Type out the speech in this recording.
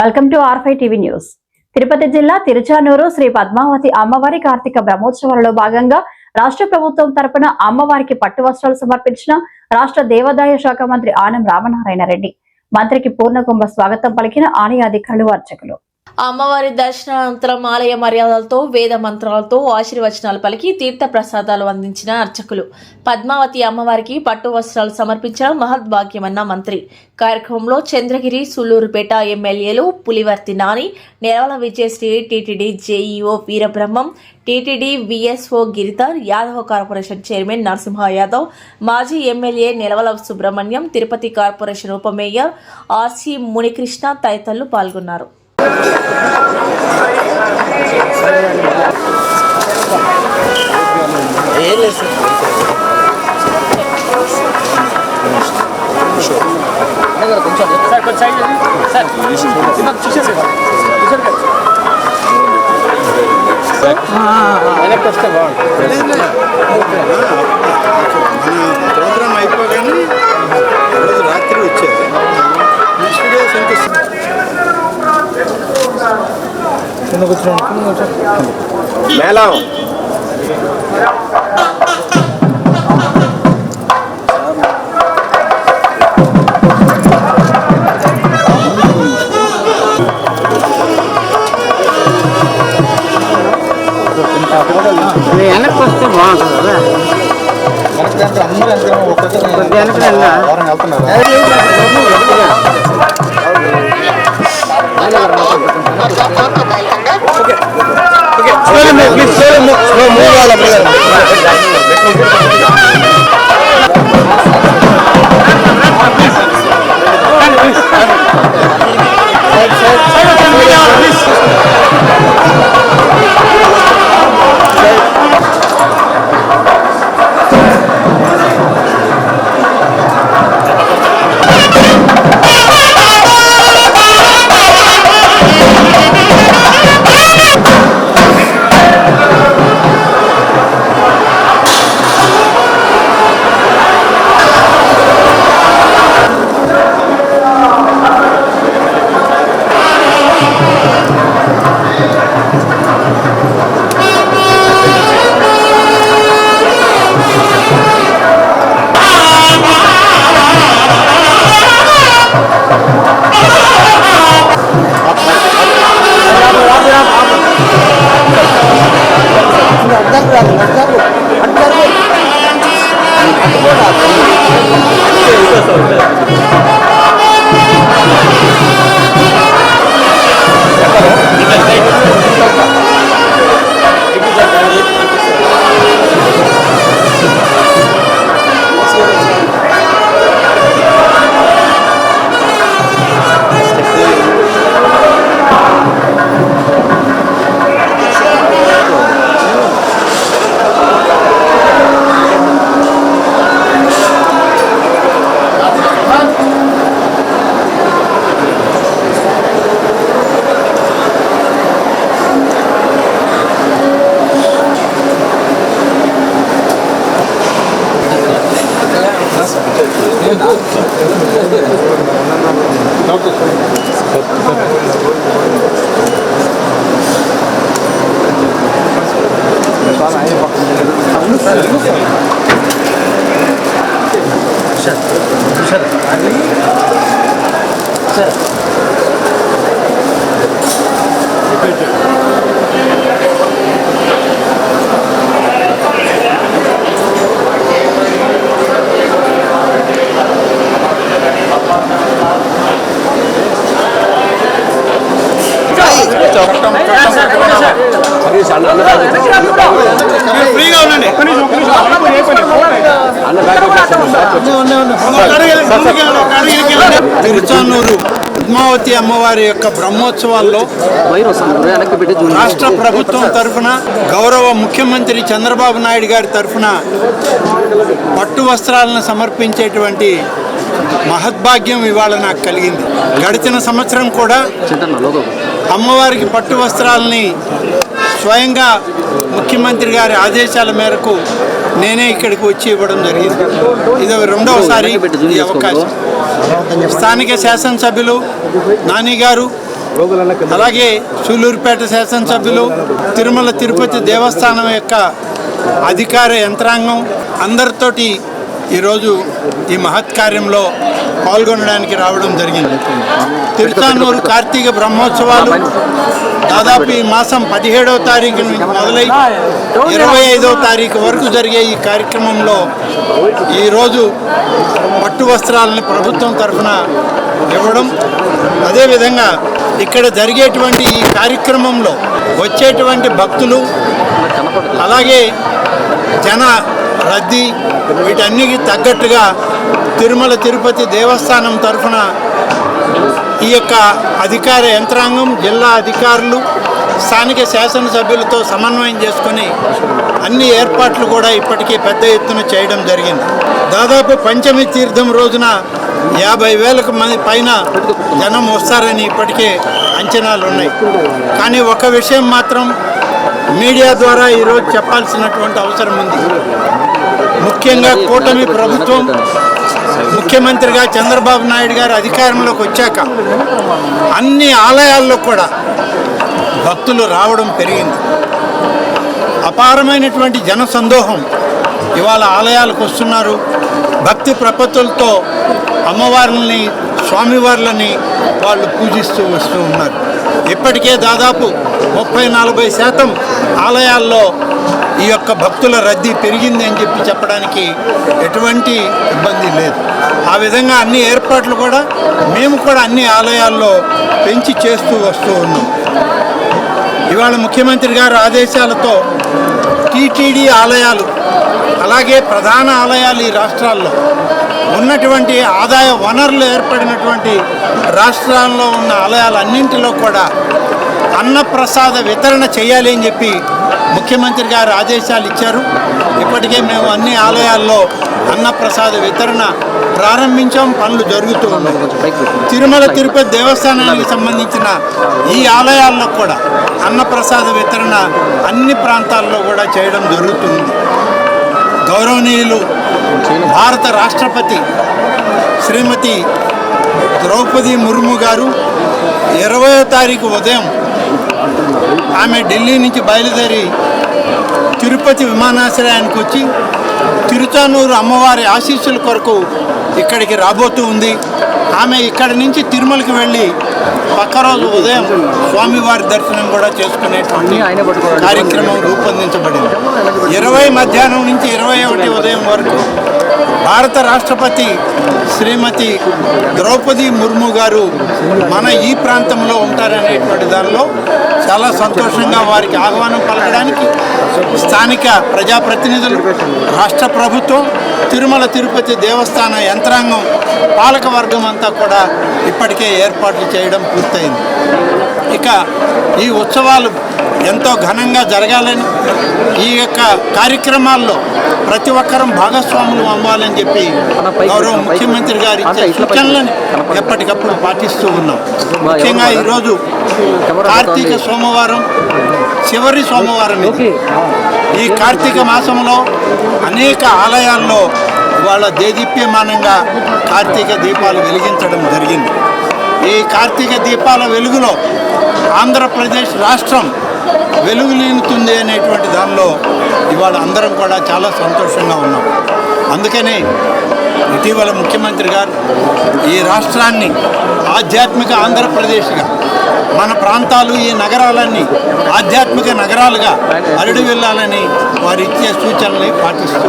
Welcome to R5 TV news. Tirupati జిల్లా తిరుచానూరు శ్రీ పద్మావతి అమ్మవారి కార్తీక బ్రహ్మోత్సవాలలో భాగంగా రాష్ట్ర ప్రభుత్వం తరపున అమ్మవారికి పట్టు వస్త్రాలు సమర్పించిన రాష్ట్ర దేవాదాయ శాఖ మంత్రి ఆనం రామనారాయణ రెడ్డి. మంత్రికి పూర్ణకుంభ స్వాగతం పలికిన ఆలయ అధికారులు, అర్చకులు. అమ్మవారి దర్శనానంతరం ఆలయ మర్యాదలతో వేద మంత్రాలతో ఆశీర్వచనాలు పలికి తీర్థ ప్రసాదాలు అందించిన అర్చకులు పద్మావతి అమ్మవారికి పట్టు వస్త్రాలు సమర్పించడం మహద్భాగ్యమన్న మంత్రి. కార్యక్రమంలో చంద్రగిరి, సుళ్లూరుపేట ఎమ్మెల్యేలు Pulivarthi Nani, Nelavala Vijayasri, TTD JEO Veerabrahmam, TTD VSO Giridhar, Yadav corporation chairman Narasimha Yadav, మాజీ ఎమ్మెల్యే నెలవల సుబ్రహ్మణ్యం, తిరుపతి కార్పొరేషన్ ఉప మేయర్ ఆర్సి మునికృష్ణ తదితరులు పాల్గొన్నారు. ప్రోగ్రామ్ అయిపోగానే రాత్రి వచ్చేది నెక్స్ట్ డే మేళం వెనక్కి వస్తే బాగుంటుంది కదా. అందరూ తిరుచానూరు పద్మావతి అమ్మవారి యొక్క బ్రహ్మోత్సవాల్లో రాష్ట్ర ప్రభుత్వం తరఫున గౌరవ ముఖ్యమంత్రి చంద్రబాబు నాయుడు గారి తరఫున పట్టు వస్త్రాలను సమర్పించేటువంటి మహద్భాగ్యం ఇవాళ నాకు కలిగింది. గడిచిన సంవత్సరం కూడా అమ్మవారికి పట్టు వస్త్రాలని స్వయంగా ముఖ్యమంత్రి గారి ఆదేశాల మేరకు నేనే ఇక్కడికి వచ్చి ఇవ్వడం జరిగింది. ఇది రెండవసారి ఈ అవకాశం. స్థానిక శాసనసభ్యులు నాని గారు, అలాగే సూలూరుపేట శాసనసభ్యులు, తిరుమల తిరుపతి దేవస్థానం యొక్క అధికార యంత్రాంగం అందరితోటి ఈరోజు ఈ మహత్ కార్యంలో పాల్గొనడానికి రావడం జరిగింది. తిరుచానూరు కార్తీక బ్రహ్మోత్సవాలు దాదాపు ఈ మాసం 17వ తారీఖు నుంచి మొదలై 25వ తారీఖు వరకు జరిగే ఈ కార్యక్రమంలో ఈరోజు పట్టు వస్త్రాలను ప్రభుత్వం తరఫున ఇవ్వడం, అదేవిధంగా ఇక్కడ జరిగేటువంటి ఈ కార్యక్రమంలో వచ్చేటువంటి భక్తులు అలాగే జన రద్దీ వీటన్నిటికి తగ్గట్టుగా తిరుమల తిరుపతి దేవస్థానం తరఫున ఈ యొక్క అధికార యంత్రాంగం, జిల్లా అధికారులు, స్థానిక శాసనసభ్యులతో సమన్వయం చేసుకొని అన్ని ఏర్పాట్లు కూడా ఇప్పటికీ పెద్ద ఎత్తున చేయడం జరిగింది. దాదాపు పంచమి తీర్థం రోజున 50,000 మంది పైన జనం వస్తారని ఇప్పటికే అంచనాలు ఉన్నాయి. కానీ ఒక విషయం మాత్రం మీడియా ద్వారా ఈరోజు చెప్పాల్సినటువంటి అవసరం ఉంది. ముఖ్యంగా కూటమి ప్రభుత్వం, ముఖ్యమంత్రిగా చంద్రబాబు నాయుడు గారు అధికారంలోకి వచ్చాక అన్ని ఆలయాల్లో కూడా భక్తులు రావడం పెరిగింది. అపారమైనటువంటి జన సందోహం ఇవాళ ఆలయాలకు వస్తున్నారు. భక్తి ప్రపత్తులతో అమ్మవార్లని, స్వామివార్లని వాళ్ళు పూజిస్తూ వస్తూ ఉన్నారు. ఇప్పటికే దాదాపు 30-40% ఆలయాల్లో ఈ యొక్క భక్తుల రద్దీ పెరిగింది అని చెప్పడానికి ఎటువంటి ఇబ్బంది లేదు. ఆ విధంగా అన్ని ఏర్పాట్లు కూడా మేము కూడా అన్ని ఆలయాల్లో పెంచి చేస్తూ వస్తూ ఉన్నాం. ఇవాళ ముఖ్యమంత్రి గారి ఆదేశాలతో టీటీడీ ఆలయాలు అలాగే ప్రధాన ఆలయాలు ఈ రాష్ట్రాల్లో ఉన్నటువంటి ఆదాయ వనరులు ఏర్పడినటువంటి రాష్ట్రాల్లో ఉన్న ఆలయాలన్నింటిలో కూడా అన్నప్రసాద వితరణ చేయాలి అని చెప్పి ముఖ్యమంత్రి గారు ఆదేశాలు ఇచ్చారు. ఇప్పటికే మేము అన్ని ఆలయాల్లో అన్నప్రసాద వితరణ ప్రారంభించాం, పనులు జరుగుతూ ఉన్నాయి. తిరుమల తిరుపతి దేవస్థానానికి సంబంధించిన ఈ ఆలయాల్లో కూడా అన్నప్రసాద వితరణ అన్ని ప్రాంతాల్లో కూడా చేయడం జరుగుతుంది. గౌరవనీయులు భారత రాష్ట్రపతి శ్రీమతి ద్రౌపది ముర్ము గారు 20వ తారీఖు ఉదయం ఆమె ఢిల్లీ నుంచి బయలుదేరి తిరుపతి విమానాశ్రయానికి వచ్చి తిరుచానూరు అమ్మవారి ఆశీస్సుల కొరకు ఇక్కడికి రాబోతూ ఉంది. ఆమె ఇక్కడి నుంచి తిరుమలకి వెళ్ళి పక్క రోజు ఉదయం స్వామివారి దర్శనం కూడా చేసుకునేటువంటి కార్యక్రమం రూపొందించబడింది. 20 మధ్యాహ్నం నుంచి 21 ఉదయం వరకు భారత రాష్ట్రపతి శ్రీమతి ద్రౌపది ముర్ము గారు మన ఈ ప్రాంతంలో ఉంటారనేటువంటి దానిలో చాలా సంతోషంగా వారికి ఆహ్వానం పలకడానికి స్థానిక ప్రజాప్రతినిధులు, రాష్ట్ర ప్రభుత్వం, తిరుమల తిరుపతి దేవస్థాన యంత్రాంగం, పాలక వర్గం అంతా కూడా ఇప్పటికే ఏర్పాట్లు చేయడం పూర్తయింది. ఇక ఈ ఉత్సవాలు ఎంతో ఘనంగా జరగాలని, ఈ యొక్క కార్యక్రమాల్లో ప్రతి ఒక్కరం భాగస్వాములు అవ్వాలని చెప్పి గౌరవ ముఖ్యమంత్రి గారు ఇచ్చే సూచనలను ఎప్పటికప్పుడు పాటిస్తూ ఉన్నాం. ముఖ్యంగా ఈరోజు కార్తీక సోమవారం, చివరి సోమవారం. ఈ కార్తీక మాసంలో అనేక ఆలయాల్లో ఇవాళ దేదీప్యమానంగా కార్తీక దీపాలు వెలిగించడం జరిగింది. ఈ కార్తీక దీపాల వెలుగులో ఆంధ్రప్రదేశ్ రాష్ట్రం వెలుగులీనుతుంది అనేటువంటి దానిలో ఇవాళ అందరం కూడా చాలా సంతోషంగా ఉన్నాం. అందుకనే ఇటీవల ముఖ్యమంత్రి గారు ఈ రాష్ట్రాన్ని ఆధ్యాత్మిక ఆంధ్రప్రదేశ్గా, మన ప్రాంతాలు, ఈ నగరాలన్నీ ఆధ్యాత్మిక నగరాలుగా అరడి వెళ్ళాలని వారు ఇచ్చే సూచనల్ని పాటిస్తూ